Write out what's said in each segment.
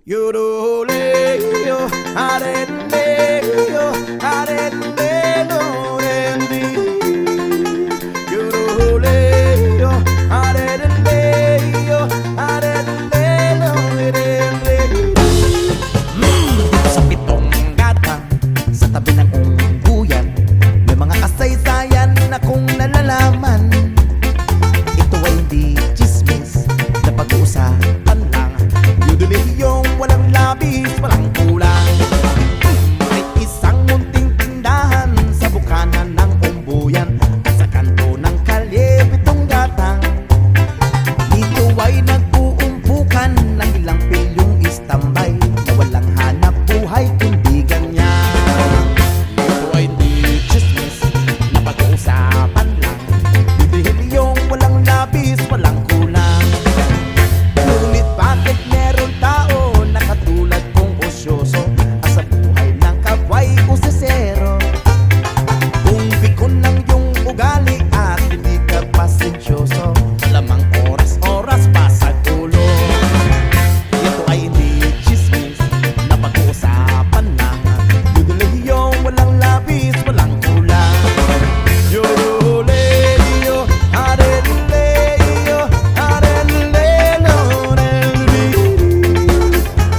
Yoroleo, areleo, areleo, rendi. Yoroleo, areleo, areleo, rendi. Sa pitong gatang, sa tabi ng ungguyan, may mga kasaysayan akong nalalaman. Ito ay hindi chismis na pag-uusapan lang. Yung walang labis, walang kulang. May isang munting tindahan sa bukana ng umbuyan at sa kanto ng kalye pitong gatang. Dito ay nag-uumpukan ng ilang pilyong istambay na walang hanap buhay kundi ganyan. Ito ay hindi chismis na pag-uusapan lang. Dahil yung walang labis, walang kulang. Ngunit bakit meron tao na katulad kong osyoso at sa buhay ng kapway usesero? Kung pikon lang yung ugali at hindi ka pasensyoso, lamang oras-oras pa sa gulo. Ito ay hindi chismis na pag-uusapan lang. Dahil yung walang labis, walang kulang. Yoroleo, areleo, areleo, rendi.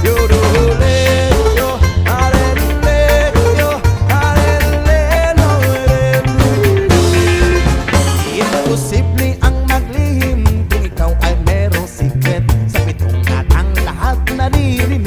Yoroleo, areleo, areleo, rendi. Imposible ang maglihim kung ikaw ay merong secret. Sa pitong gatang lahat naririnig.